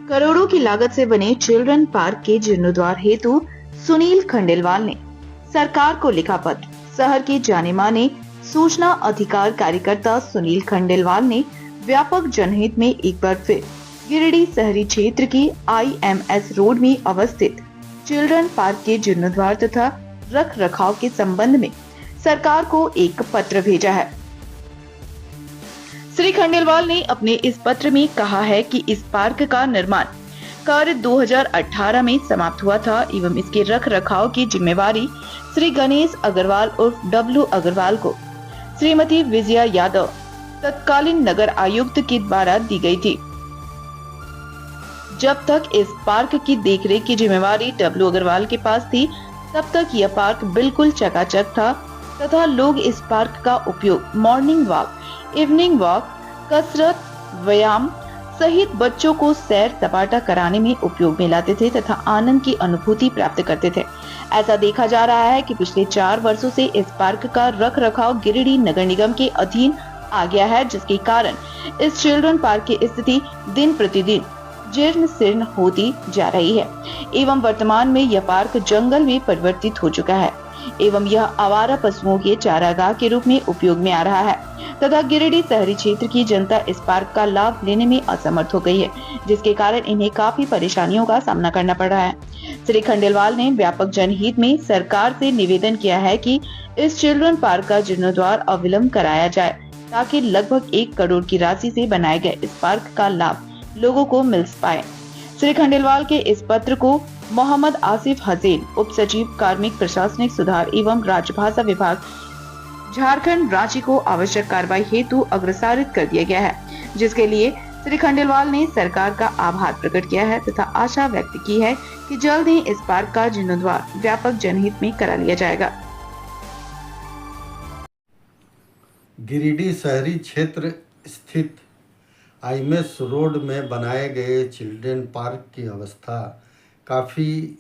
करोड़ों की लागत से बने चिल्ड्रन पार्क के जीर्णोद्धार हेतु सुनील खंडेलवाल ने सरकार को लिखा पत्र। शहर के जाने माने सूचना अधिकार कार्यकर्ता सुनील खंडेलवाल ने व्यापक जनहित में एक बार फिर गिरिडीह शहरी क्षेत्र की IMS रोड में अवस्थित चिल्ड्रन पार्क के जीर्णोद्धार तथा रख रखाव के संबंध में सरकार को एक पत्र भेजा है। श्री खंडेलवाल ने अपने इस पत्र में कहा है कि इस पार्क का निर्माण कार्य 2018 में समाप्त हुआ था एवं इसके रख रखाव की जिम्मेवारी श्री गणेश अग्रवाल उर्फ W अग्रवाल को श्रीमती विजया यादव तत्कालीन नगर आयुक्त के द्वारा दी गई थी। जब तक इस पार्क की देखरेख की जिम्मेवारी W अग्रवाल के पास थी, तब तक यह पार्क बिल्कुल चकाचक था तथा लोग इस पार्क का उपयोग मॉर्निंग वॉक, इवनिंग वॉक, कसरत, व्यायाम सहित बच्चों को सैर सपाटा कराने में उपयोग में लाते थे तथा आनंद की अनुभूति प्राप्त करते थे। ऐसा देखा जा रहा है कि पिछले 4 वर्षों से इस पार्क का रख रखाव गिरिडीह नगर निगम के अधीन आ गया है, जिसके कारण इस चिल्ड्रन पार्क की स्थिति दिन प्रतिदिन जीर्ण शीर्ण होती जा रही है एवं वर्तमान में यह पार्क जंगल में परिवर्तित हो चुका है एवं यह आवारा पशुओं के चारागाह के रूप में उपयोग में आ रहा है तथा गिरिडीह शहरी क्षेत्र की जनता इस पार्क का लाभ लेने में असमर्थ हो गई है, जिसके कारण इन्हें काफी परेशानियों का सामना करना पड़ रहा है। श्री खंडेलवाल ने व्यापक जनहित में सरकार से निवेदन किया है कि इस चिल्ड्रन पार्क का जीर्णोद्धार अविलंब कराया जाए ताकि लगभग 1 करोड़ की राशि से बनाए गए इस पार्क का लाभ लोगों को मिल पाए। श्री खंडेलवाल के इस पत्र को मोहम्मद आसिफ हसैन, उप सचिव कार्मिक प्रशासनिक सुधार एवं राजभाषा विभाग, झारखंड, रांची को आवश्यक कार्रवाई हेतु अग्रसारित कर दिया गया है, जिसके लिए श्री खंडेलवाल ने सरकार का आभार प्रकट किया है तथा आशा व्यक्त की है कि जल्द ही इस पार्क का जीर्णोद्धार व्यापक जनहित में करा लिया जाएगा। गिरिडीह शहरी क्षेत्र स्थित IMS रोड में बनाए गए चिल्ड्रन पार्क की अवस्था काफ़ी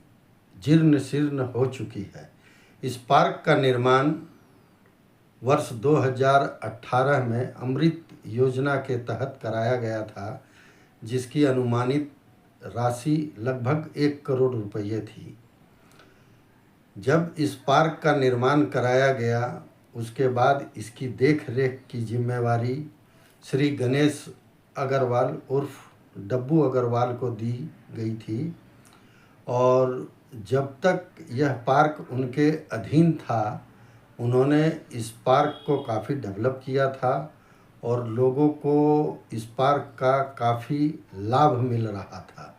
जीर्ण शीर्ण हो चुकी है। इस पार्क का निर्माण वर्ष 2018 में अमृत योजना के तहत कराया गया था, जिसकी अनुमानित राशि लगभग 1 करोड़ रुपये थी। जब इस पार्क का निर्माण कराया गया, उसके बाद इसकी देख रेख की जिम्मेवारी श्री गणेश अग्रवाल उर्फ W अग्रवाल को दी गई थी और जब तक यह पार्क उनके अधीन था, उन्होंने इस पार्क को काफ़ी डेवलप किया था और लोगों को इस पार्क का काफ़ी लाभ मिल रहा था।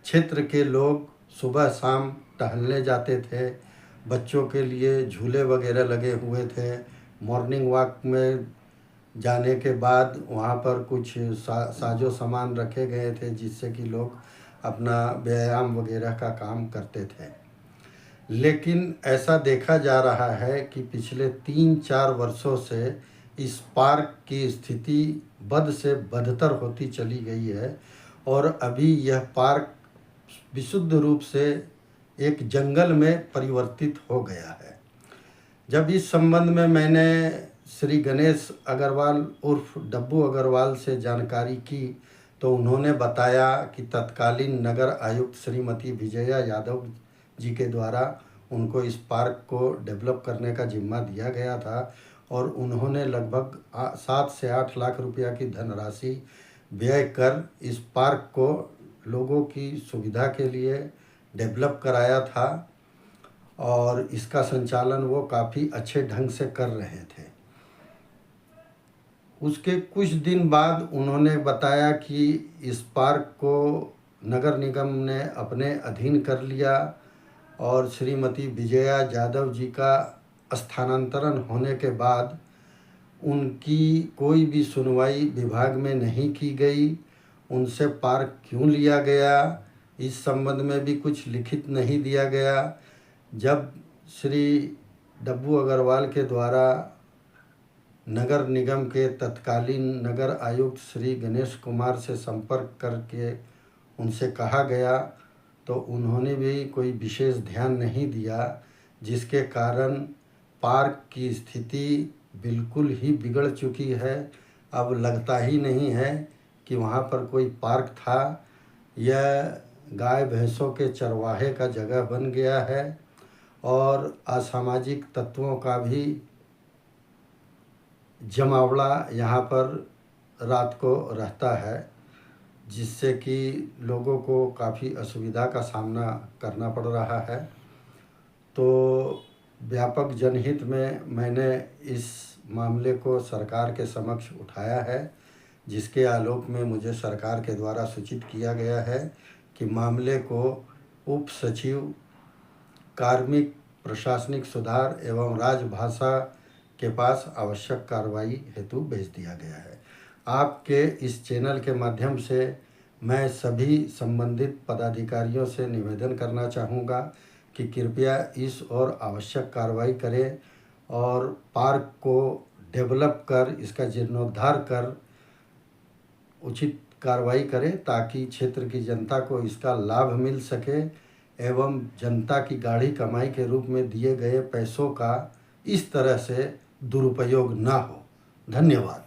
क्षेत्र के लोग सुबह शाम टहलने जाते थे, बच्चों के लिए झूले वगैरह लगे हुए थे। मॉर्निंग वॉक में जाने के बाद वहाँ पर कुछ साजो सामान रखे गए थे, जिससे कि लोग अपना व्यायाम वगैरह का काम करते थे। लेकिन ऐसा देखा जा रहा है कि पिछले 3-4 वर्षों से इस पार्क की स्थिति बद से बदतर होती चली गई है और अभी यह पार्क विशुद्ध रूप से एक जंगल में परिवर्तित हो गया है। जब इस संबंध में मैंने श्री गणेश अग्रवाल उर्फ W अग्रवाल से जानकारी की, तो उन्होंने बताया कि तत्कालीन नगर आयुक्त श्रीमती विजया यादव जी के द्वारा उनको इस पार्क को डेवलप करने का जिम्मा दिया गया था और उन्होंने लगभग 7 से 8 लाख रुपया की धनराशि व्यय कर इस पार्क को लोगों की सुविधा के लिए डेवलप कराया था और इसका संचालन वो काफ़ी अच्छे ढंग से कर रहे थे। उसके कुछ दिन बाद उन्होंने बताया कि इस पार्क को नगर निगम ने अपने अधीन कर लिया और श्रीमती विजया यादव जी का स्थानांतरण होने के बाद उनकी कोई भी सुनवाई विभाग में नहीं की गई। उनसे पार्क क्यों लिया गया, इस संबंध में भी कुछ लिखित नहीं दिया गया। जब श्री W अग्रवाल के द्वारा नगर निगम के तत्कालीन नगर आयुक्त श्री गणेश कुमार से संपर्क करके उनसे कहा गया, तो उन्होंने भी कोई विशेष ध्यान नहीं दिया, जिसके कारण पार्क की स्थिति बिल्कुल ही बिगड़ चुकी है। अब लगता ही नहीं है कि वहाँ पर कोई पार्क था। यह गाय भैंसों के चरवाहे का जगह बन गया है और असामाजिक तत्वों का भी जमावड़ा यहाँ पर रात को रहता है, जिससे कि लोगों को काफ़ी असुविधा का सामना करना पड़ रहा है। तो व्यापक जनहित में मैंने इस मामले को सरकार के समक्ष उठाया है, जिसके आलोक में मुझे सरकार के द्वारा सूचित किया गया है कि मामले को उप सचिव कार्मिक प्रशासनिक सुधार एवं राजभाषा के पास आवश्यक कार्रवाई हेतु भेज दिया गया है। आपके इस चैनल के माध्यम से मैं सभी संबंधित पदाधिकारियों से निवेदन करना चाहूँगा कि कृपया इस ओर आवश्यक कार्रवाई करें और पार्क को डेवलप कर इसका जीर्णोद्धार कर उचित कार्रवाई करें, ताकि क्षेत्र की जनता को इसका लाभ मिल सके एवं जनता की गाढ़ी कमाई के रूप में दिए गए पैसों का इस तरह से दुरुपयोग ना हो। धन्यवाद।